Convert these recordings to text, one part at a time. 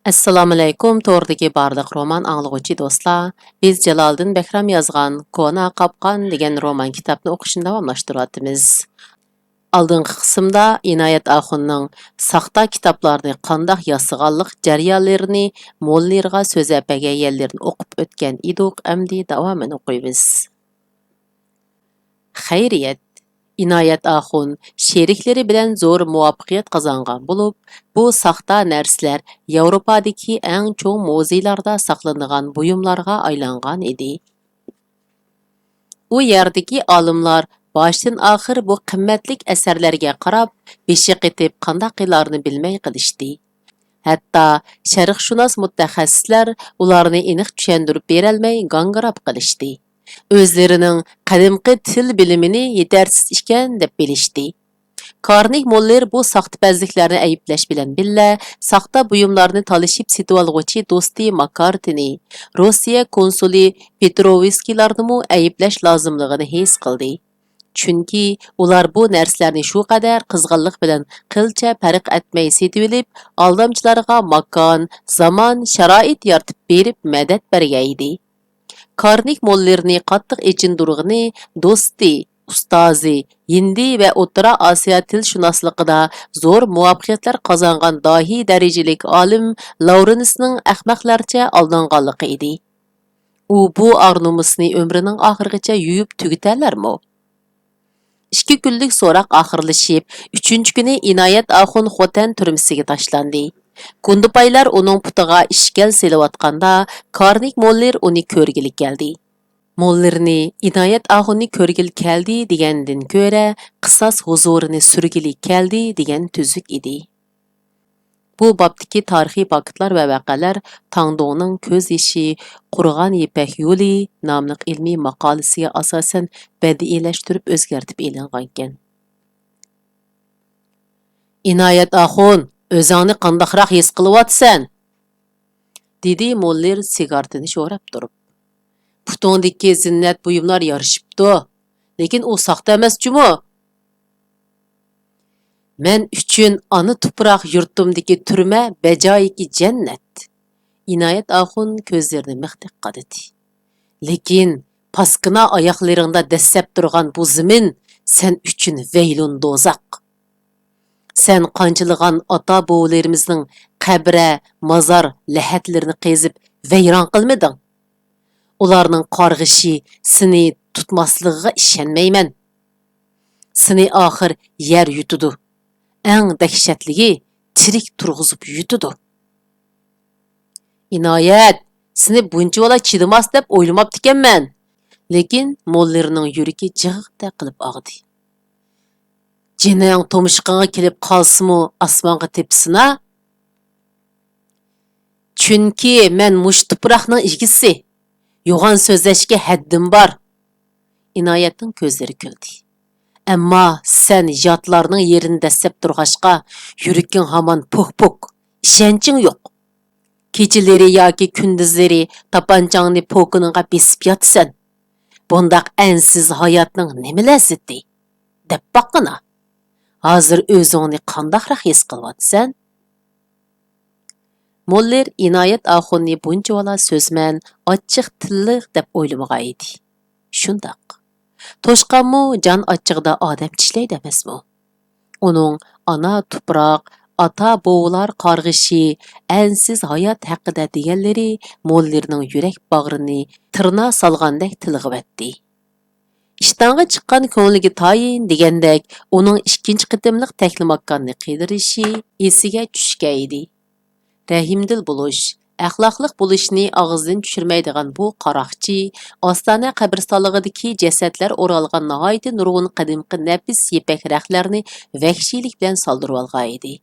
Assalomu alaykum, to'g'ridagi barliq roman anglag'uvchi do'stlar. Biz Jaloliddin Behram yozgan Kona qopqon degan roman kitobni o'qishni davomlashtiryapmiz. Oldingi qismda Inoyat Oxunning saxta kitoblarni qandoq yasag'anlik jarayonlarini Mollerga so'zlab bergan yerlarini o'qib o'tgan edik. Endi davomini o'qiymiz. Xayriyat, Inoyat Oxun sheriklari bilan zo'r muvaffaqiyat qozongan bo'lib, bu saxta narsalar Yevropadagi eng cho'ng muzeylarda saqlanadigan buyumlarga aylangan edi. U yerdagi olimlar boshdan oxir bu qimmatli asarlarga qarab, beshi qetib qanday qilarni bilmay qilishdi. Hatto sharqshunos mutaxassislar ularni aniq tushuntirib berolmay gangirab qilishdi. Özlerining qadimgi til bilimini yetarsiz ekan deb bilishdi. Karnik Moller bu saxtapazliklarni ayıplash bilan billa saxta buyumlarni talishib setib olg'uchi do'sti Makartini, Rossiya konsuli Petrovskilarni ayıplash lozimligini his qildi. Chunki ular bu narsalarni shu qadar qizg'inlik bilan qilcha farq etmay setib olib, aldamchilarga makon, zamon, sharoit yaratib berib madad bergan edi. Karnik Mollerni qattiq echindirg'ini do'sti, ustozi, Hindi va O'rta Osiyo tilshunosligida zo'r muvaffaqiyatlar qozongan dohiy darajalik olim Lawrensning ahmoqlarcha aldanganligi edi. U bu arnumusni umrining oxirigacha yuyib tugatarlarmi? 2 kunlik so'roq oxirlashib, 3-chi kuni Inoyat Oxun Xotan turmasiga tashlandi. Kundupaylar uning putiga ishkal selayotganda Karnik Moller uni ko'rgili keldi. Mollerni Inoyat Oxunni ko'rgili keldi degandan ko'ra, qisos huzurini surgili keldi degan tuzuk edi. Bu bobdagi tarixiy faktlar va voqealar Tangdongning ko'z yoshi qurg'an ipak yo'li nomli ilmiy maqolasiga asosan badiiylashtirib o'zgartib e'lingan ekan. Inoyat Oxun, o'zingni qandoqroq his qilyapsan? dedi Moller sigaretini sho'rab turib. Putondagi zinnat buyumlar yarishibdi, lekin u saxta emas-chimi? Men uchun ana tuproq yurtimdagi turma bajoyiki jannat. Inoyat Oxun ko'zlarini mixtiq qadidi. Lekin paskina oyoqlaringda dassab turgan bu zimin sen uchun veylun dozaq. Sen qanchilgan ota bovlarimizning qabra, mazar, lahatlarini qezib vayron qilmading. Ularning qarg'ishi seni tutmasligiga ishonmayman. Seni oxir yer yutidi. Eng dahshatligi tirik turg'izib yutidi. Inoyat, seni buncha bola chidamas deb o'ylamabdi ekanman. Lekin Mollerning yuragi jig'da qilib og'di. Jining tomishqinga kelib qolsimi osmonga tepsina? Chunki men mush tuproqning egisi. Yo'g'on so'zlashga haddim bor. Inoyatning ko'zlari kuldi. Ammo sen yotlarning yerini dasab turg'ashqa, yuraging hamon pok-pok, ishonching yo'q. Kechalari yoki kunduzlari tapanchangni pokiningga besib yotsan. Bundaq ansiz hayotning nima lazzati? Deb boqqina. Hozir o'zingni qandoqroq his qilyapsan? Moller Inoyat Oxunni bunchavala so'zman, ochiq tilli deb o'ylamagan edi. Shundoq. Toshqanmu jon ochig'ida odam tishlaydi emasmi? Uning ana tuproq, ata bovlar qarg'ishi, ansiz hayot haqida deganlari Mollerning yurak bag'rini tirna solgandek tilg'ibatdi. İştanga chiqqan ko'ngliga tayin degandek, uning ikkinchi qitimliq taklimakkonni qidirishi esiga tushgan edi. Rahimdil bo'lish, axloqliq bo'lishni og'izdan tushirmaydigan bu qaroqchi, Ostona qabristonligidagi jasadlar o'ralgan nihoyat nurg'un qadimqi nafis yepak raqlarni vahshiylik bilan soldirib olgan edi.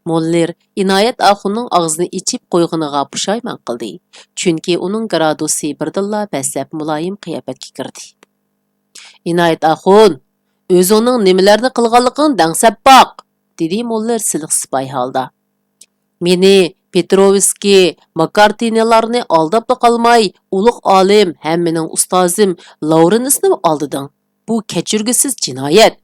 Moller Inoyat Oxunning og'zini ichib qo'yg'iniga pushaymon qildi, chunki uning gradusi birdilla pasab muloyim qiyofatga kirdi. Inoyat Oxun, o'zingning nimalarni qilganligingni dangsab boq, dedi Moller siliq sipoy holda. Meni Petrovski, Makartinilarni aldab qolmay, ulug' olim ham mening ustozim Lawrensni oldiding. Bu kechirgisiz jinoyat.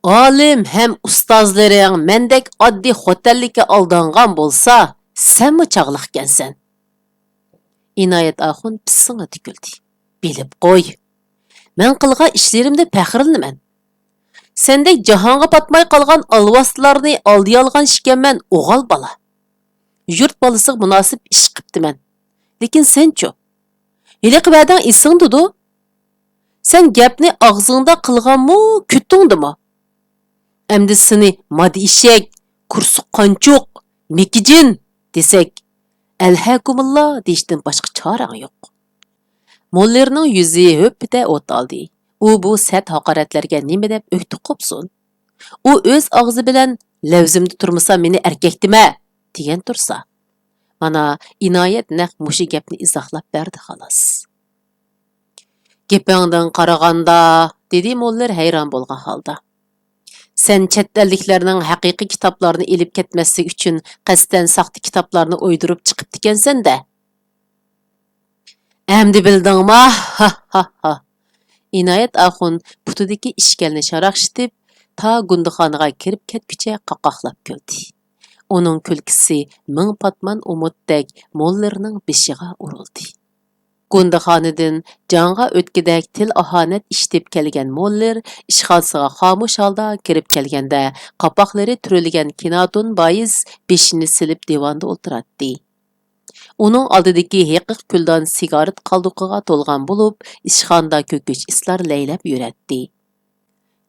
Olim ham ustozlaring mendek oddiy xo'tallikka aldangan bo'lsa, Senmi çağlıqkensen? İnayet Axun pissini tüküldü. Bilip qoy. Men qilgan ishlarimda faxrlanaman. Sendek jahonga patmay qolgan alvaslarni oldiga olgan ishkanman, o'g'il bola. Yurt bolasiga munosib ish qiptiman. Lekin senchu? Hiliqi va'dang esingdidu? Sen gapni og'zingda qilganmi, kutdingdimi? Endi seni madi eshak, kursuq qanchuq, mekijin desak, alhakumullah deyishdan boshqa chorang yo'q. Mollerning yuzi höppida o't oldi. U bu sat haqoratlarga nima deb o'kti qopsun? U o'z og'zi bilan lavzimda turmasa meni erkak dema degan tursa. Mana inoyat naq mushi gapni izohlab berdi xolos. Gapingdan qaraganda, dedi Moller hayron bo'lgan holda. Sen chet elliklarning haqiqiy kitoblarini elib ketmaslik uchun qasddan saxta kitoblarni o'ydirib chiqib ekansan-da. Endi bildingmi? Ha ha ha. İnayet Axun putidagi ishkalni sharaqshitib, ta gunduxonaga kirib ketguncha qaqoqlab kuldi. Uning kulkisi ming patman umutdek Mollerning beshiga urildi. Gunduxonadan jonga o'tkidak til ahonat ishtib kelgan Moller ishxonasiga xomush holda kirib kelganda qapoqlari turilgan kinodon bois beshini silib divanda o'tiradi. Uning oldidagi haqiq kuldan sigaret qalduqiga to'lgan bo'lib, ishxonda ko'kish islar laylab yuradi.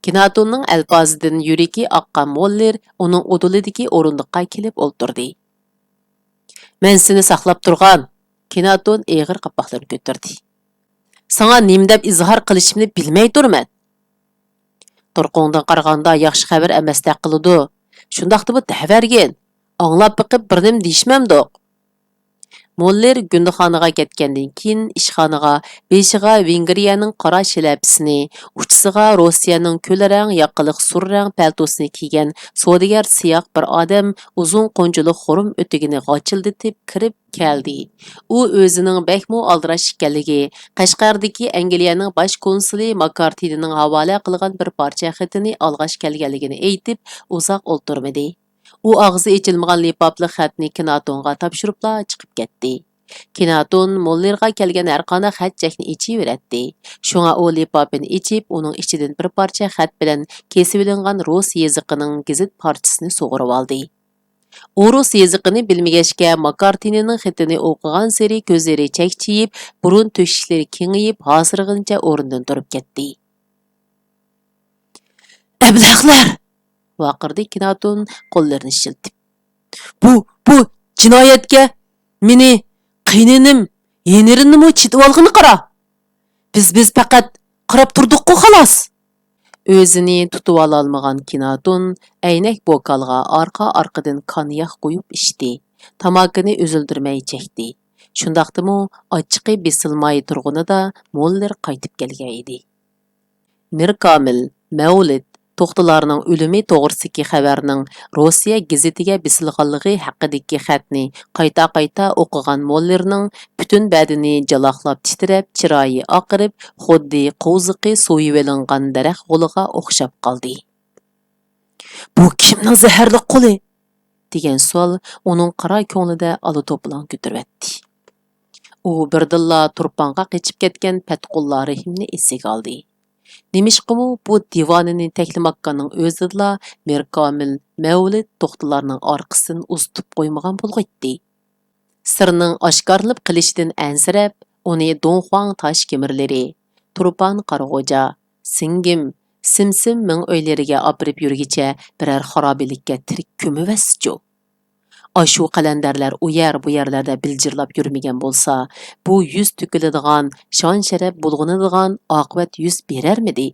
Kinotonning alpozidan yuragi oqqan Moller uning o'dilidagi o'rindiqqa kelib o'ltirdi. Men seni saqlab turgan. Kinoton eg'ir qapoqlarni ko'tardi. Sana nima deb izhor qilishimni bilmay turman. Turqongdan qaraganda yaxshi xabar emasdek qiladi. Shundaqda bu davargin. Anglab biqib birnim deyishmamdoq. Moller gunduxonaga ketgandan keyin ishxonaga beshiga Vengriyaning qora shilapsini, uchisiga Rossiyaning ko'l rang yoqiliq sur rang paltosini kiygan savdogar siyoh bir odam uzun qo'njiliq xurum o'tigini g'ochildatib kirib keldi. U o'zining bakmu aldirash ekanligi, Qashqardagi Angliyaning bosh konsuli Makartinining havola qilgan bir parcha xatini olg'ash kelganligini aytib, uzoq o'ltirmadi. U og'zi echilmagan lipopli xatni Kinotonga topshiribla chiqib ketdi. Kinoton Mollerga kelgan har qanday xat chekni ichiveradi. Shunga u lipopini ichib, uning ichidan bir parcha xat bilan kesib olingan rus yoziqining gazet parchasini sug'urib oldi. U rus yoziqini bilmagachga Makartinining xatini o'qigan sari ko'zlari chakchiyib, burun to'shishlari kengayib, hozirg'incha o'rnidan turib ketdi. Ablaqlar! Vaqirdi Kinoton qo'llarini shiltib. Bu jinoyatga meni qiyninim, yenirinimi chitib olg'ini qara. Biz faqat qarab turdik-ku xolos. O'zini tutib ololmagan Kinoton aynak bokalga orqa-orqadan konyak qo'yib ichdi. Tamakini uzildirmay chekdi. Shundaqdimi ochiqi besilmay turg'unida Moller qaytib kelgan edi. Mirkamil, Mavlid to'xtalarning o'limi to'g'risidagi xabarning Rossiya gazetiga bisilganligi haqidagi xatni qayta o'qigan Mollerning butun badani jaloqlab titrab, chiroyi oqirib, xuddi qo'ziqi so'yib olingan daraxt g'uliga o'xshab qoldi. Bu kimning zaharli qo'li? degan savol uning qora ko'nglida to'plan ko'taribdi. U birdilla turponga qechib ketgan patqullar rahimni esiga oldi. Nimishqimu bu divonini taklimakkanning o'zidla Mirkamil Mavlid to'xtalarning orqasini uzitib qo'ymagan bo'lg'aydi. Sirning oshkorlab qilishidan ansirab, uni Donxuang tosh kemirlari, Turpan qarg'oja, singim, simsim ming o'ylariga opirib yurgicha biror xarobilikka tirik ko'mivaschu. Ashu qalandarlar u yer bu yerlarda biljirlab yurmagan bo'lsa, bu yuz to'kiladigan, shon sharaf bulg'unadigan oqibat yuz berarmidi?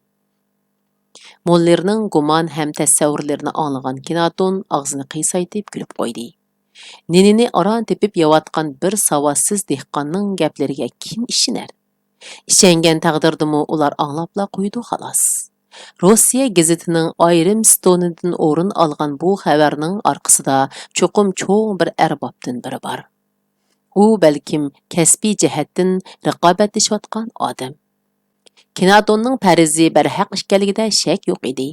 Mollerning gumon ham tasavvurlarini anglagan Kinoton og'zini qiyshaytib kulib qo'ydi. Nenini aron tepib yeyotgan bir savodsiz dehqonning gaplariga kim ishinar? Ishangan taqdirdimi ular anglabla qo'ydi xolos. Rossiya gazetining ayrim stonidan o'rin olgan bu xabarning orqasida cho'qim cho'ng bir arbobdan biri bor. U balkim kasbiy jihatdan raqobatlashayotgan odam. Kinotonning farzi barhaq ekanligida shak yo'q edi.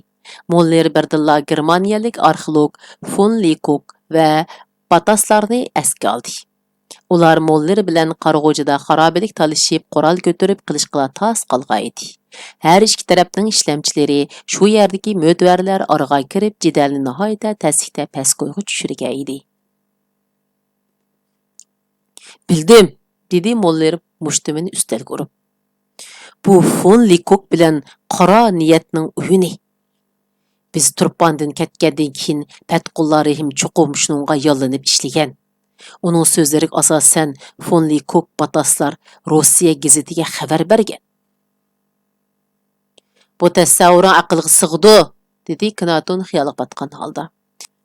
Moller birdilla germaniyalik arxeolog Fon Likok va Bataslarni esga oldi. Ular mollari bilan qarg'uvchida xarobelik talishib, qoral ko'tarib qilishqila tas qolgan edi. Har ikki tarafning ishlamchilari shu yerdagi mo'tvarlar oraga kirib, jidalni nihoyatda tasdiqda pastgo'yga tushirgan edi. Bildim, dedi mollar mushtumini ustalga urib. Bu Fon Likok bilan qora niyatning uyini. Biz turpandan ketgandan keyin patqullar rahim chuqum shunga yollanib ishlagan. Uning so'zlariga asosan Fon Likok Bataslar Rossiya gazetiga xabar bergan. Bu tasavvurun aqlga sig'di, dedi Knaton xiyolga batgan holda.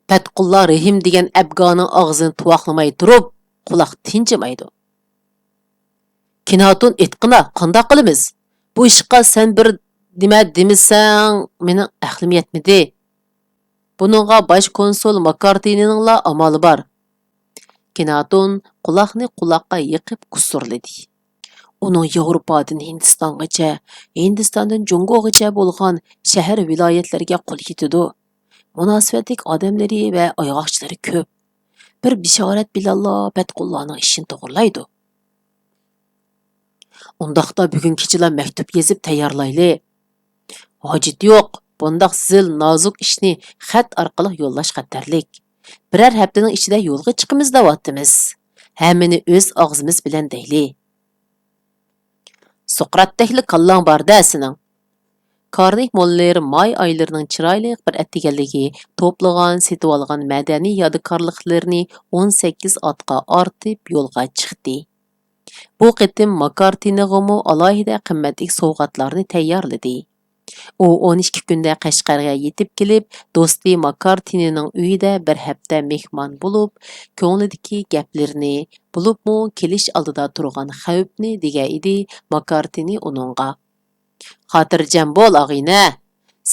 Patqullar rahim degan abgoning og'zini tuvoqlamay turib, quloq tinchimaydi. Knaton etqina, qanday qilamiz? Bu ishqa sen bir nima demisang, mening aqlim yetmidi. Buningga bosh konsul Makartiningla amali bor. Knaton quloqni quloqqa yiqib kusurladi. Uning Yevropadan Hindistongacha, Hindistondan Jungogacha bo'lgan shahar viloyatlarga qo'l yetidi. Munosabatlik odamlari va oyoqchilari ko'p. Bir bishorat bilallo patqullarning ishini to'g'rilaydi. Undaqda bugun kechilar maktub yozib tayyorlayli. Hojat yo'q. Bundaq zil nozik ishni xat orqali yo'llash xatarlik. Birer haftaning ichida yo'lga chiqimiz deyapmiz. Hammani o'z og'zimiz bilan deyli. Sokratdekli kallang barda sening. Karnik mollar may oylarining chiroyli bir attiganligi to'plagan, setib olgan madaniy yodikorliklarini 18 otqa ortib yo'lga chiqdi. Bu qitim Makartinig'imi alohida qimmatli sovg'atlarni tayyorladi. U 12 kunda Qashqarga yetib kelib, do'sti Makartinining uyida bir hafta mehmon bo'lib, ko'nglidagi gaplarni, bo'libmi kelish oldida turgan xavfni degan edi Makartini uningga. Xotirjam bo'l, og'ina.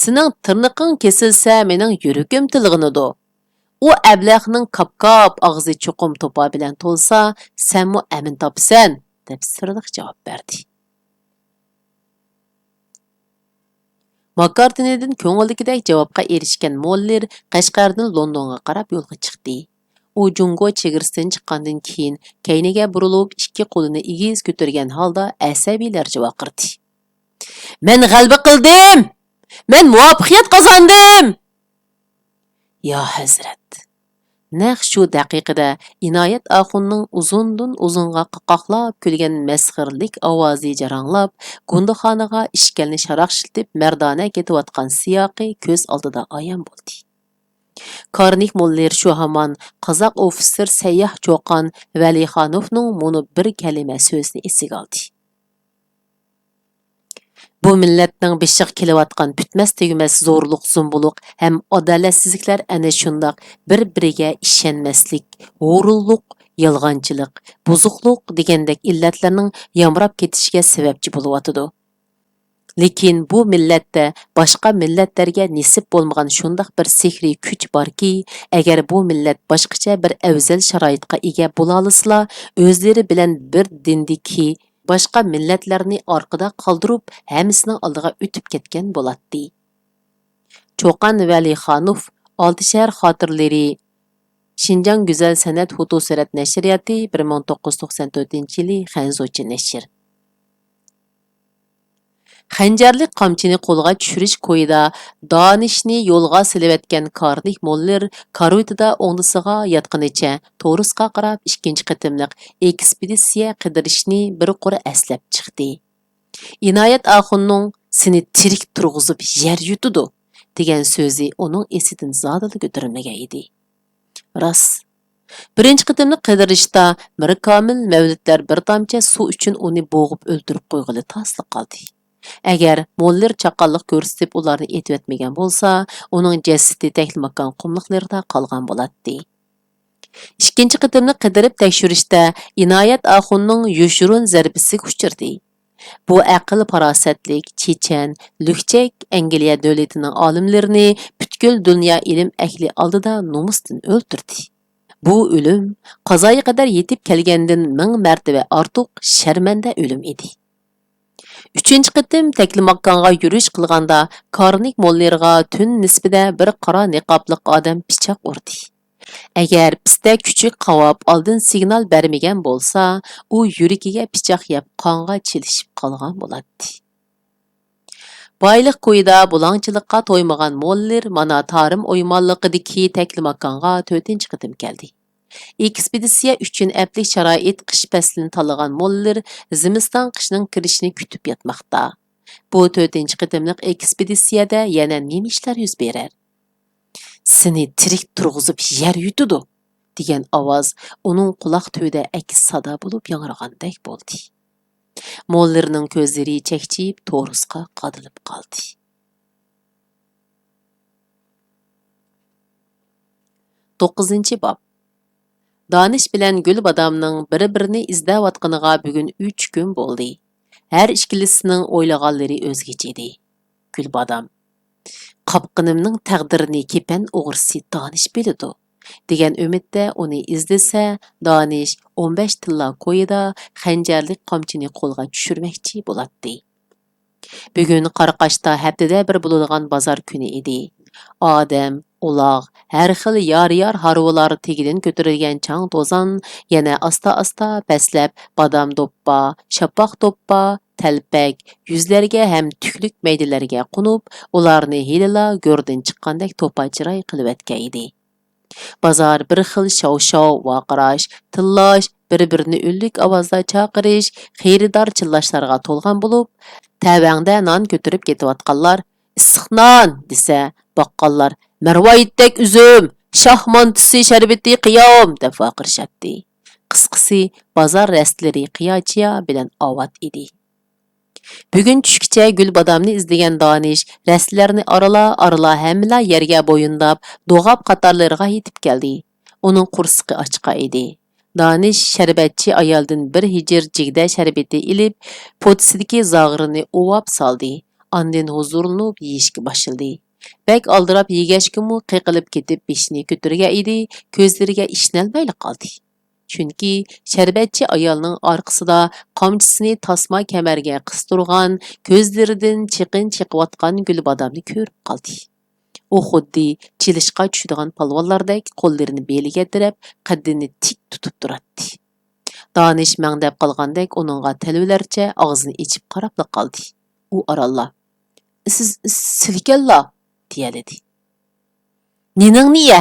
Sening tirniqing kesilsa, mening yuragim tilg'inidi. U ablaqning qap-qap og'zi cho'qim to'pa bilan to'lsa, senmi amin topsan, deb sirliq javob berdi. Makartinidan ko'ngildagidek javobga erishgan Moller Qashqardan Londonga qarab yo'lga chiqdi. U Jungo chegarasidan chiqqandan keyin kayniga burilib, ikki qo'lini egiz ko'targan holda asabiylarcha vaqirdi. Men g'alaba qildim! Men muvaffaqiyat qozondim! Ya hazrat. Naq shu daqiqada Inoyat Oxunning uzundan uzunga qaqoqlab kulgan masxirlik ovozi jaranglab, Gundoxonaga ishkalni sharaqshiltib mardona ketayotgan siyoqi ko'z oldida ayon bo'ldi. Karnik Moller shu hamon qozoq ofitser Sayyoh Cho'qon Valixonovning muni bir kalima so'zni esiga oldi. Bu millatning beshiq kelayotgan bitmas tugmas zo'rliq, zumbuluq ham adolatsizliklar ana shundoq bir-biriga ishonmaslik, o'g'rillik, yolg'onchilik, buzuqlik degandek illatlarning yamrab ketishiga sababchi bo'layotidi. Lekin bu millatda boshqa millatlarga nisib bo'lmagan shundoq bir sehriy kuch borki, agar bu millat boshqacha bir afzal sharoitga ega bo'la olsa, o'zlari bilan bir dindiki boshqa millatlarni orqada qoldirib, hammasining oldiga o'tib ketgan bo'ladi. Cho'qon Valixonov Oltishar xotirlari Şinjan Güzel Sanat Fotosurat Nashriyati 1994-yili Xanzochi nashr. Xanjarli qamchini qo'lga tushirish ko'yida donishni yo'lga silayotgan Karnik Moller karoytida o'ngdisiga yotqanicha To'risqa qarab ikkinchi qitimliq ekspeditsiya qidirishni bir qora aslab chiqdi. Inoyat Oxunning seni tirik turg'izib yer yutidi degan so'zi uning esidan zodila ko'tarilmagan edi. Rost. Birinchi qitimliq qidirishda bir komil mavlidlar bir tomcha suv uchun uni bo'g'ib o'ldirib qo'yg'ili tasliq qoldi. Agar Moller chaqalliq ko'rsatib ularni etvetmagan bo'lsa, uning jasadi taklimakon qumliqlarda qolgan bo'ladi. Ikkinchi qitimni qidirib tekshirishda Inoyat Oxunning yoshurun zarbisiga uchirdi. Bu aql farosatlik, chechan, lukchak Angliya davlatining olimlarini butkul dunyo ilm ahli oldida nomusdan o'ldirdi. Bu o'lim qazoga qadar yetib kelgandan 1000 martaba ortiq sharmanda o'lim edi. Üçüncü qitim Taklimakkanға yurish qilganda Karnik Mollerga tun nisbida bir qora niqobliq odam pichoq urdi. Agar pista kuchi qavab oldin signal bermagan bo'lsa, u yuragiga pichoq yeb qonga chilishib qolgan bo'ladi. Boyliq ko'yida bulangchilikqa to'ymagan Moller mana tarim o'ymonliqidagi taklimakonga 4-chi qitim keldi. Ekspeditsiya uchun aplik sharoit qish faslini tanlagan Moller zimiston qishning kirishini kutib yotmoqda. Bu 4-chi qitimliq ekspeditsiyada yana nima ishlar yuz berar? Seni tirik turg'izib yer yutidi degan ovoz uning quloq tubida aks sado bo'lib yangragandek bo'ldi. Mollerning ko'zlari chekchiyib to'risqa qadilib qoldi. 9-bob. Danish bilan Gulbadamning bir-birini izlayotganiga bugun 3 kun bo'ldi. Har ikkilisining o'ylaganlari o'zgacha edi. Gulbadam: "Qopqinimning taqdirini kepan o'g'risi Danish biladi" degan umidda uni izlasa, Danish 15 tilla ko'yida xanjarlik qamchini qo'lga tushirmoqchi bo'ladi. Bugun Qaraqashda haftada bir bo'ladigan bozor kuni edi. Odam, uloq, har xil yor-yor harvolar tegidan ko'tarilgan chang to'zon yana asta-asta paslab badam doppa, shapoq doppa, talpak, yuzlarga ham tuklik maydalarga qunib, ularni helila go'rdan chiqqandek to'pachray qilib etgan edi. Bozor bir xil shov-shov, vaqirash, tillash, bir-birini o'llik ovozda chaqirish, xaridor chillashlarga to'lgan bo'lib, tavangda non ko'tarib ketayotganlar issiq non desa, baqqallar marvoyitdek uzum, shoh montisi sharbati qiyom deb vaqirishadi. Qisqasi, bozor rastlari qiyochiya bilanovat edi. Bugun tushgacha Gulbadamni izlagan Danish rastlarni arala hamla yerga bo'yindab, do'g'ab qatorlariga yetib keldi. Uning qursiqi ochqa edi. Danish sharbatchi ayoldan bir hijir jigda sharbati ilib, potisidagi zag'rini ovab soldi. Andin huzurlanib yeyishga boshladi. Bek aldirab yegashkimu qiqilib ketib beshini ko'targan edi, ko'zlariga ishnalmayli qoldi. Chunki sharbatchi ayolning orqasida qamchisini tasma kamarga qistirgan, ko'zlaridan chiqin chiqayotgan Gulbadamni ko'rib qoldi. U xuddi chilishqa tushadigan palvonlardek qo'llarini beliga tirab, qaddini tik tutib turadi. Danish mangdab qolgandek uningga talvalarcha og'zini ichib qarab qoldi. U oralla: "Silkalla" deyaladi. "Neningni ye?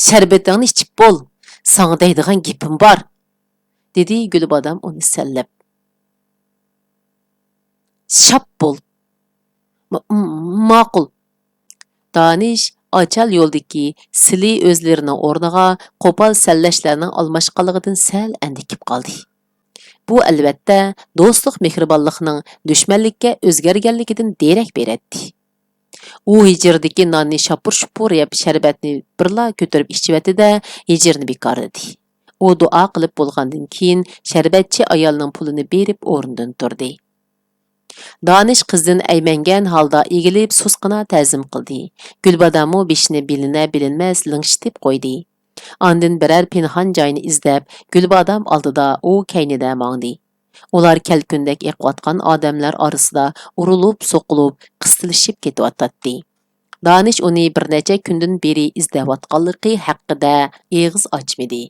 Sharbatingni ichib bo'l. Sana deydigan gapim bor" dedi Gulbadam uni sallab. "Shap bo'l." Ma'qul. Danish ochal yo'ldagi sili o'zlarining o'rniga qo'pol sallashlarning almashqanligidan sal andikib qoldi. Bu albatta do'stlik mehribonlikning dushmanlikka o'zgarganligidan derak beradi. U hijirdagi nonni shapur-shupur yeb sharbatni birla ko'tarib ichibdi-da, hijirni bekor dedi. U duo qilib bo'lgandan keyin sharbatchi ayolning pulini berib o'rnidan turdi. Danish qizdan aymangan holda egilib susqina ta'zim qildi. Gulbadamu beshini bilinmas lingshitib qo'ydi. Andin birer pinhon joyni izlab, Gulbadam oldida u kaynida mangdi. Ular kelkundek eqiyotgan odamlar orasida urilib, so'qilib, qistilishib ketyotdi. Danish uni bir necha kundan beri izlayotganligi haqida eg'iz ochmadi.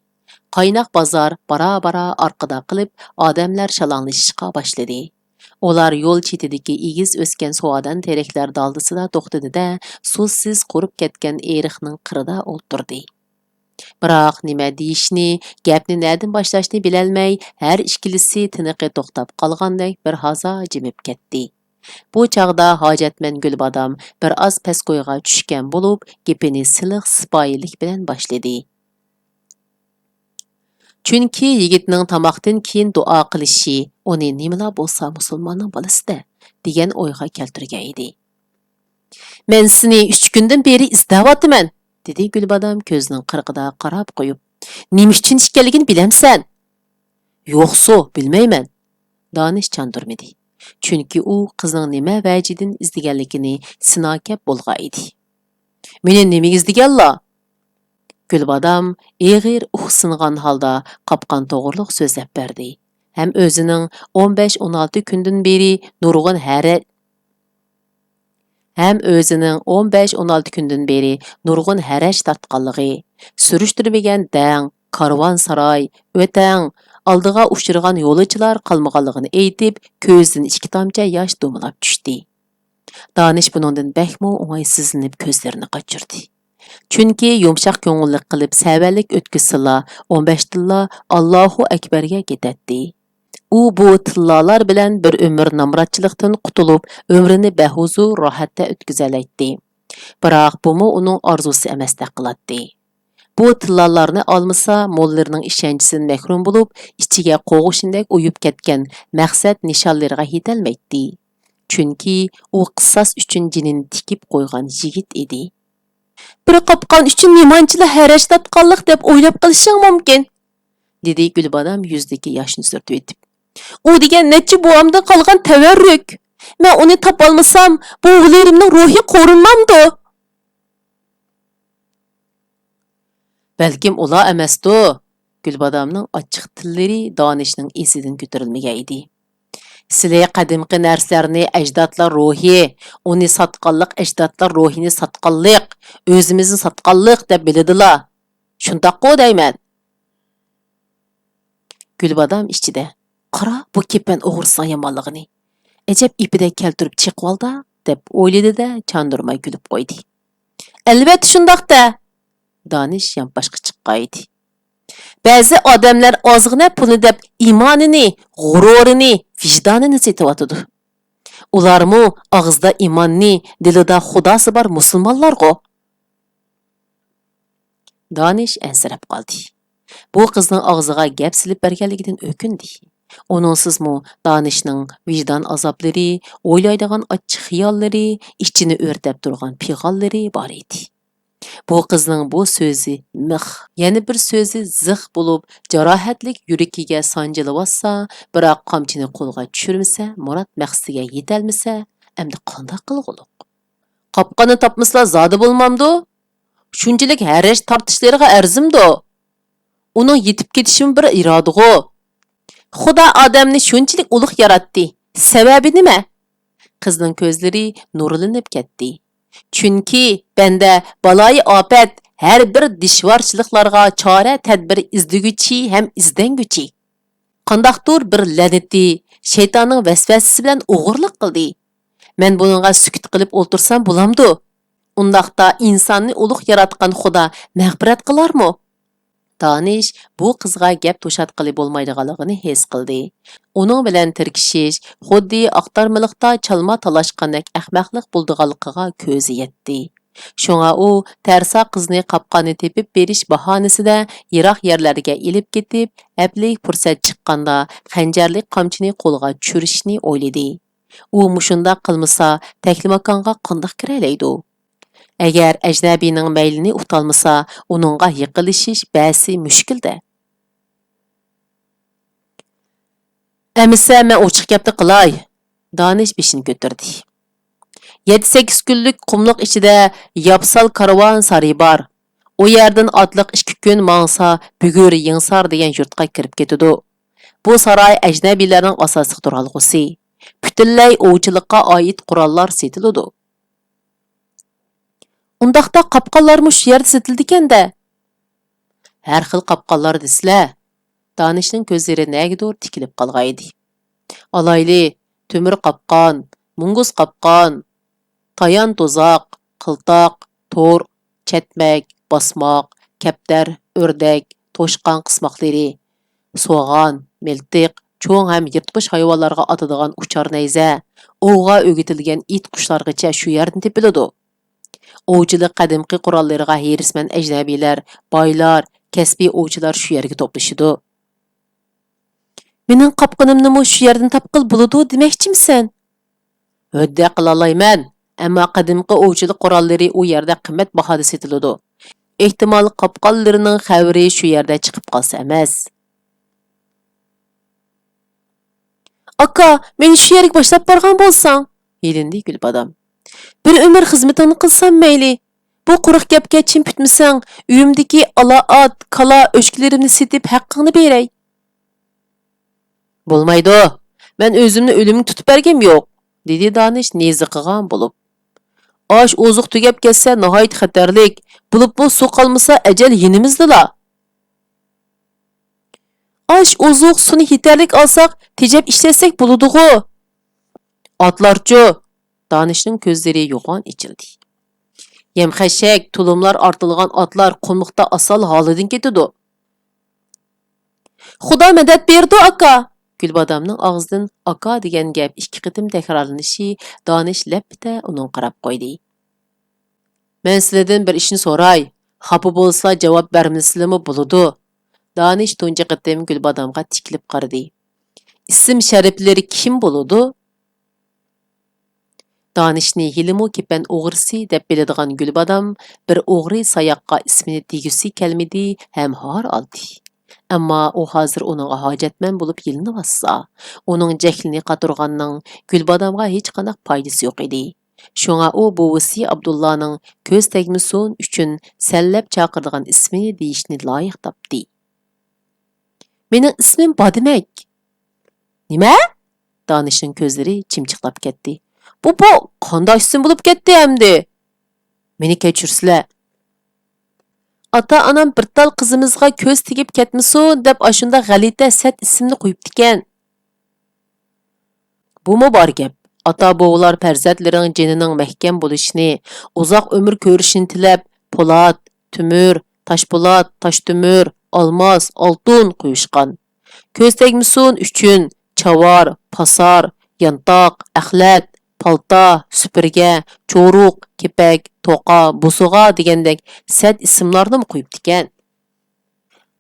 Qaynoq bozor bara-bara orqada qilib, odamlar shalonglashishga boshladi. Ular yo'l chetidagi egiz o'sgan sovadan teraklar daldisida to'xtadi-da, suvsiz qurib ketgan eriqning qirida o'ltirdi. Biroq nima deyishni, gapni nerdan boshlashni bilolmay, har ikkilisi tiniqi to'xtab qolgandek bir hazo jimib ketdi. Bu chog'da hojatmand Gulbadam bir oz paskoyga tushgan bo'lib, gapini siliq sipoyilik bilan boshladi. Chunki yigitning tamoqdan keyin duo qilishi uni nimala bo'lsa musulmonning bolasida degan o'yga keltirgan edi. "Men seni 3 kundan beri izlayapman" dedi Gulbadam ko'zining qirqida qarab qo'yib. "Nima uchun ishkanligini bilamsan?" "Yo'qso, bilmayman." Danish chandurmadi. Chunki u qizning nima vajidan izlaganligini sinokab bo'lgan edi. "Meni nima izlaganlar?" Gulbadam eg'ir uxsingan holda qopqan to'g'riliq so'zlab berdi. Ham o'zining 15-16 kundan beri nurg'un Hem özünün 15-16 gündən beri nurgun hərəş tartqanlığı, sürüştürmеген dəng, karvansaray, ötəng, aldığa uçurğan yolçular qalmağanlığını eytib, көзден 2 tamca yaş domulab düşdü. Danish bunundan bəkmo oңaysızlanıb көзләрне qaçırdı. Çünki yumşaq көңіллік qilib səvəllik ötküsüla 15 tilla Allahu Ekber'ge gedətdi. U bu tillalar bilan bir ömür namratçılıqdan qutulub, ömrünü behuzur rahatda ötküzəlaytdi. Biroq bumu uning arzusi emasdek qılatdi. Bu tillalarni almasa, mollarning ishonchisidan mahrum bo'lib, ichiga qo'g'ishindek uyib ketgan maqsad nishonlariga yetolmaydi. Chunki u qissas uchun jinini tikib qo'ygan yigit edi. Bir qopqon uchun nemanchilar harajlatganlik deb o'ylab qilishing mumkin, dedi Gulbadam yuzdagi yoshni surtib etib. U degan necha buvamdan qolgan tavarruk. Men uni topolmasam, bu o'g'larimning ruhi qo'rinmamdi. Balkim ular emasdi. Gulbadamning ochiq tillari Danishning esidan ko'tarilmagan edi. Sizlar qadimqi narsalarni ajdodlar ruhi, uni sotqanlik ajdodlar ruhini sotqanlik, o'zimizni sotqanlik deb biladilar. Shundaqqa deyman. Gulbadam ichida qara bu kepan o'g'risining yomonligini. Ajab ipidek keltirib chiqvolda deb o'yladi-da, chandurmay kulib qo'ydi. Albatta shundaqda. Danish yonboshqa chiqqaydi. Ba'zi odamlar ozg'ina pulni deb iymonini, g'ururini, vijdonini setiyotidi. Ularmu og'izda iymonni, dilida xudosi bor musulmonlar-ku. Danish ansirab qoldi. Bu qizning og'ziga gap silib berganligidan o'kindi. Onunsizmi Danishning vijdon azoblari, o'ylaydigan ochiq xiyollari, ichini o'rtab turgan pig'onlari bor edi. Bu qizning bu so'zi mix, yana bir so'zi zix bo'lib, jarohatlik yuragiga sanjilyotsa, biroq qamchini qo'lga tushirmasa, murod maqsadiga yetolmasa, endi qanday qilg'uliq? Qopqani topmaslar zodi bo'lmamdi? Shunchalik harash tortishlariga arzimdi. Uning yetib ketishim bir irodig'u. Xudo odamni shunchalik ulug' yaratdi. Sababi nima? Qizning ko'zlari nurlanib ketdi. Chunki banda baloyi ofat har bir dishvorchiliklarga chora tadbir izdigüchi ham izdanguchi. Qandaqdir bir la'nati shaytonning vasvasasi bilan o'g'irlik qildi. Men buningga sukut qilib o'ltirsam bo'lamdi. Undaqda insonni ulug' yaratgan Xudo mag'firat qilarmi? Danish bu qizga gap to'shatqili bo'lmaydiganligini his qildi. Uning bilan tirkishish xuddi aqtarmiliqda chalma talashqandek ahmoqlik bo'ldiganligiga ko'zi yetdi. Shunga u tarsa qizni qapqani tepib berish bahonasida yiroq yerlarga ilib ketib, aplik fursat chiqqanda xanjarlik qamchini qo'lga tushirishni o'yladi. U mushunda qilmasa, taklimakonga qandoq kiralaydi? Agar ajnabiyning maylini utalmasa, uningga yiqilishish ba'si mushkilda. Amisa men ochiq gapni qilay. Danish beshini ko'tardi. 7-8 kunlik qumliq ichida Yapsal karvon sari bor. U yerdan otliq 2 kun mangsa bugur yingsar degan yurtga kirib ketadi. Bu saroy ajnabiylarning asosiy turalg'usi. Butunlay ovchilikqa oid qurollar setiladi. Undaqda qapqonlarmi shu yerda setildi ekanda? Har xil qapqonlar desizlar. Danishning ko'zlari nagidur tikilib qolgan edi. Alayli, temir qapqon, munguz qapqon, tayan to'zoq, qiltoq, to'r, chatmak, bosmoq, kaptar, o'rdak, to'shqon qismoqlari, so'g'on, miltiq, cho'ng ham yirtqich hayvonlarga otadigan uchar nayza, ovga o'gitilgan it qushlargacha shu yerdan tepiladi. Ovchilik qadimqi qurollariga herisman ajnabiylar, boylar, kasbiy ovchilar shu yerga to'plashidi. Mening qopqinimni shu yerdan topqil bo'ladi demoqchimsan? Hodda qila olmayman, ammo qadimqi ovchilik qurollari u yerda qimmat bahoda setiladi. Ehtimol qopqonlarining xavri shu yerda chiqib qolsa emas. Aka, meni shu yerga boshlab borgan bo'lsang, yelindi Gulbadam. Bir ömür xizmetini qilsam mayli. Bu quruq gapga chin putmasang, uyimdagi alaat, kala o'shkilarimni setib haqqingni beray. Bo'lmaydi. Men o'zimni o'limga tutib bergim yo'q, dedi Danish nezi qilgan bo'lib. Osh oziq tugab ketsa nihoyat xatarlik. Bulubmu suv qolmasa ajal yenimizdala. Osh oziq suvni yetarlik olsak, tejab ishlasak bo'ladi-ku. Atlarchu, Danishning ko'zlari yo'g'on ichildi. Yem-xashak, tulumlar ortilgan otlar qumliqda asal holidan ketadi. Xudo madad berdi aka. Gulbodamning og'zidan aka degan gap ikki qitim takrorlanishi Danish lappita uning qarab qo'ydi. Men sizlardan bir ishni so'ray. Xafa bo'lsa javob bermasizlarmi bo'ladi? Danish tunji qitim Gulbodamga tikilib qaradi. Ism shariflari kim bo'ladi? Danishni hilimu kepan o'g'risi deb biladigan Gulbodam bir o'g'ri sayoqqa ismini tegisi kelmidi ham har oldi. Ammo u hozir uning hojatman bo'lib yilinibassa, uning jahlini qaturganning Gulbodamga hech qanday foydasi yo'q edi. Shunga u buvisi Abdullohning ko'z tegmasun uchun sallab chaqirdigan ismini deyishni loyiq topdi. Mening ismim Bodimak. Nima? Danishning ko'zlari chimchiqlab ketdi. Bu qanday ism bo'lib ketdi endi? Meni kechirsizlar. Ata-onam bir tal qizimizga ko'z tegib ketmasin deb ashunda g'alita sat ismni qo'yibdi ekan. Bumi bor gap. Ata-bovalar farzandlarining jinining mahkam bo'lishini, uzoq umr ko'rishini tilab, po'lat, tumur, toshpo'lat, toshtumur, olmos, oltin qo'yishgan. Ko'z tegmasin uchun chavar, pasar, yantoq, axlat, palta, supurga, cho'ruq, kepak, toqa, busuga degandek sad ismlarni qo'yibdi ekan.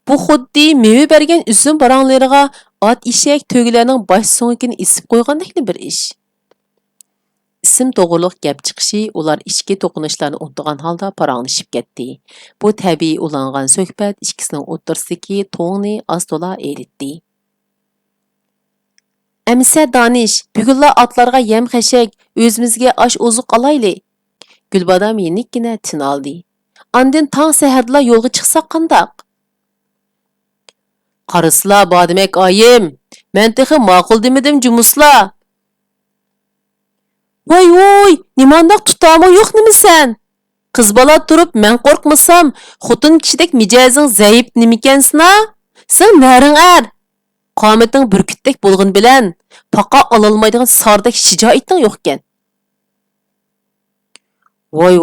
Bu xuddi meva bergan uzum baranglariga ot eshak to'gilarning bosh so'ngini isib qo'ygandek bir ish. Ism to'g'riliq gap chiqishi ular ichki to'qinishlarni unutgan holda paranglashib ketdi. Bu tabiiy ulangan suhbat ikkisining o'rtasidagi to'ngni ostola eritdi. Əmsə Danish, bugunla atlarga yem xəşək, özümüzge aş ozuq alaylı. Gülbadam yenikkina tin aldı. Andin tang səhərla yolga çıxsaq qandaq? Qarısla Badimek ayım, mən texi maqul demedim cumusla. Voy, nimandaq tutamı yo'q nimisan? Qiz bola turib, mən qorqmasam, xotun kishidek mijazing zayıf nimikensin ha? Sen nərin qomating burkutdek bo'lg'in bilan paqa ololmaydigan sordek shijoating yo'q ekan. Voy,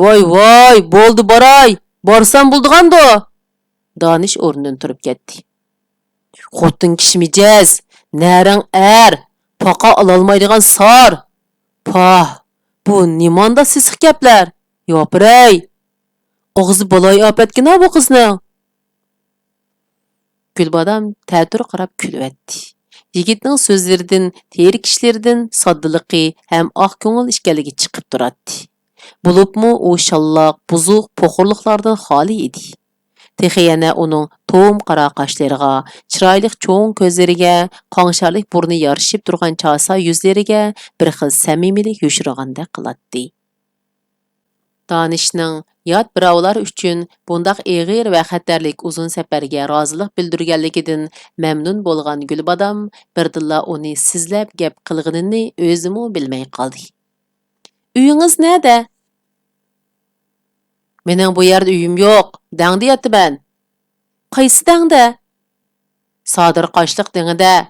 bo'ldi boray. Borsam bo'ldig'ando. Danish o'rnidan turib ketdi. Xotin kishi mijaz, naring paqa ololmaydigan sor. Pah, bu nimanda sisiq gaplar? Yopiray. Og'zi baloy opatgina bu qizning. Gulbodam ta'tir qarab kulib etdi. Yigitning so'zlaridan, terikishlaridan soddaligi ham oq ko'ngil ekanligi chiqib turadi. Bo'libmi u shalloq, buzuq po'xurliqlardan xoli edi. Texi yana uning to'm qara qoshlariga, chiroyli cho'ng ko'zlariga, qonshorlik burni yorishib turgan chosa yuzlariga bir xil samimiylik yo'shirgandek qiladi. Danishning yot birovlar uchun bundaq eg'ir va xatarlik uzun safarga rozilik bildirganligidan mamnun bo'lgan Gulbodam birdilla uni sizlab gap qilganini o'zimi bilmay qoldi. Uyingiz nerda? Mening bu yerda uyim yo'q, dangda yotaman. Qaysi dangda? Sodir qoshliq dengida.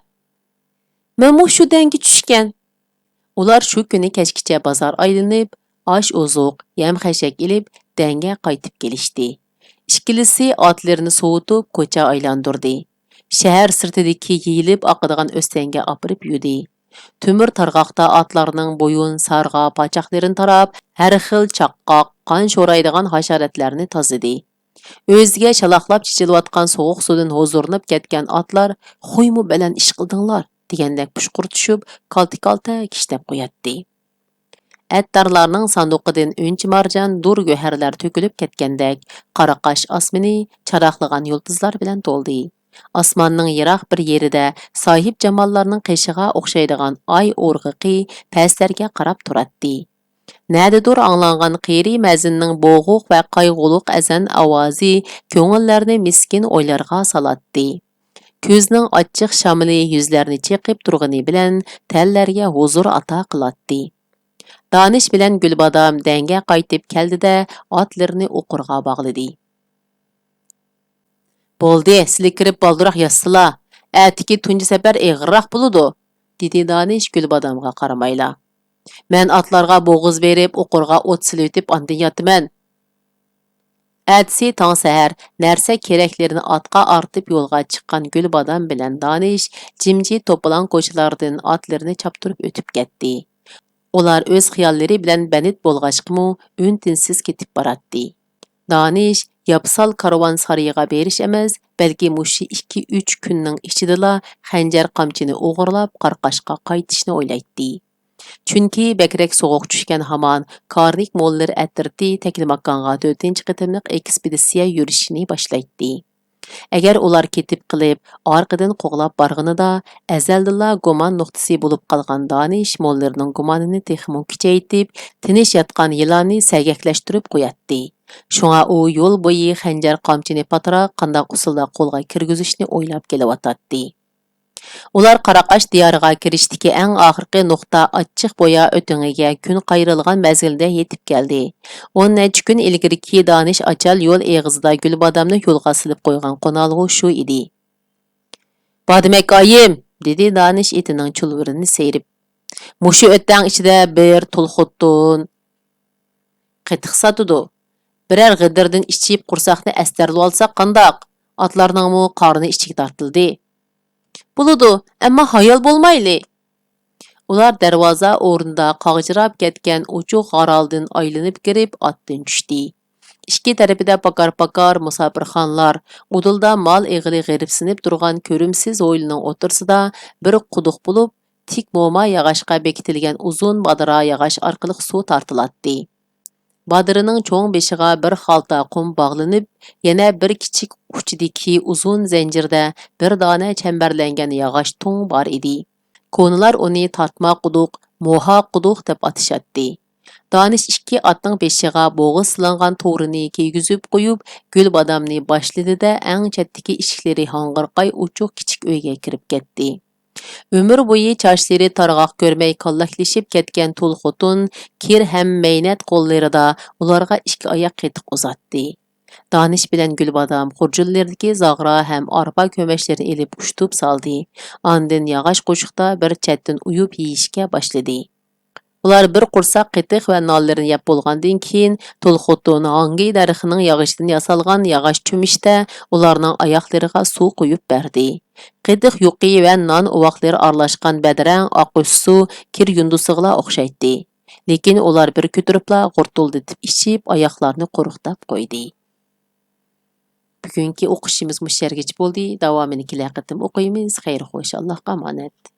Men shu dangga tushgan. Ular shu kuni kechgacha bozor aylanib, osh ozuq, yem xashak ilib, danga qaytib kelishdi. Ikkilisi otlarini sovutib, ko'cha aylandirdi. Shahar sirtidagi yeyilib oqadigan o'stanga opirib yurdi. Tumur targ'oqda otlarning bo'yun, sarg'a, pochoqlarini tarab, har xil chaqqoq, qon sho'raydigan hasharotlarni tozidi. O'ziga shaloqlab chichilayotgan sovuq suvdan huzurlanib ketgan otlar "Qo'ymu bilan ish qildinglar" degandek pushqur tushib, kalti-kalta kishnab qo'yatdi. Attarlarning sanduqidan uncha marjon dur go'harlar to'kilib ketgandek, qaraqash osmoni charaqlagan yulduzlar bilan to'ldi. Osmonning yiroq bir yerida sohib jamollarning qishig'a o'xshaydigan oy o'rg'iqi pastlarga qarab turadi. Nadidur anglangan qiyri mazinning bo'g'uq va qayg'uluq azan ovozi ko'ngillarni miskin o'ylarga solatdi. Ko'zning ochiq shamili yuzlarni cheqib turgani bilan tallarga huzur ato qiladi. Danish bilan Gulbadam danga qaytib keldi-de, atlarini o'qirga bog'ladi. Bo'ldi, sizlar kirib baldıroq yatsizlar. Әтики tunji safar eg'irroq bo'ladi, dedi Danish Gulbadamga qaramayla. Men atlarga bo'g'iz berib, o'qirga o't silib ondan yotaman. Әтisi tong sahar narsa keraklarini atqa artib yo'lga chiqqan Gulbadam bilan Danish jimji to'plan ko'chalardan atlarini choptirib o'tib ketdi. Ular o'z xiyollari bilan banit bo'lg'achqimi, un-tinsiz ketib boradi. Danish yapsal karvon sariyiga berish emas, balki mushi 2-3 kunning ichidala xanjar qamchini o'g'irlab Qarqashqa qaytishni o'ylaydi. Chunki bakrak sovuq tushgan hamon Karnik mollar atirti Taklimakkonga 4-chi qitimliq ekspeditsiya yurishini boshlaydi. Agar ular ketib qilib, orqadan qo'g'lab borganida azaldilla gumon nuqtasi bo'lib qolgan Danish mollarning gumonini texmo kuchaytib, tinish yotgan yilonni sagaklashtirib qo'yadi. Shunga u yo'l bo'yi xanjar qamchini patra qandoq usulda qo'lga kirgizishni o'ylab kelyotdi. Ular Qaraqash diyoriga kirishdiki eng oxirgi nuqta achchiq bo'ya o'tingiga kun qayrilgan mezgilda yetib keldi. 10 kun ilgirki Danish achal yo'l eg'izida Gulbadamni yo'lga silib qo'ygan qo'nalg'u shu edi. "Badimak oyim", dedi Danish itining chulvirini seyrib. "Mushu o'tang ichida bir tulxutun qitiq satudu. Birer g'idirdan ichib qursaqni astarlab olsak qandoq? Atlarningmi qorni ichiga tortildi. Buludu, ammo hayal bo'lmayli." Ular darvoza o'rnida qog'jirab ketgan uchuq g'araldan aylanib kirib otdan tushdi. İki tarafida pakar-pakar musafirxonlar, udulda mal eg'ili g'iribsinib turgan ko'rimsiz o'ylining o'tirsida bir quduq bo'lib, tik mo'ma yog'ochga bekitilgan uzun badira yog'och orqali suv tortiladi. Badirining cho'ng beshiga bir xalta qum bog'lanib, yana bir kichik uchidagi uzun zanjirda bir dona chambarlangan yog'och tung bor edi. Ko'nlar uni tortma quduq, moha quduq deb atashadi. Danish ikki atning beshiga bo'g'iz silangan to'rini kiygizib qo'yib, Gulbadamni boshladi-da, eng chetdagi eshiklari hang'irqay uchuq kichik uyga kirib ketdi. Ömür bo'yi chochlari targ'oq ko'rmay kollaklashib ketgan tul xotun kir ham maynat qo'llarida ularga ikki oyoq qetiq uzatdi. Danish bilan Gulbadam xurjunlardagi zag'ra ham arpa ko'mashlarini elib ushtub soldi. Ondan yog'och qo'shiqda bir chatdan uyub yeyishga boshladi. Ular bir qursaq qetiq va nonlarni yeb bo'lgandan keyin tul xotun hangi daraxtining yog'ochidan yasalgan yog'och cho'mishda ularning oyoqlariga suv quyib berdi. Qetiq yuqi va non uvoqlari aralashgan badrang oq suv kir yundusig'la o'xshaydi. Lekin ular bir ko'tiribla g'urtuldatib ichib oyoqlarini quruqtab qo'ydi. Bugungi o'qishimiz mushargich bo'ldi. Davomini kelaqatim o'qiymiz. Xayr xo'sh, Allohga omonat.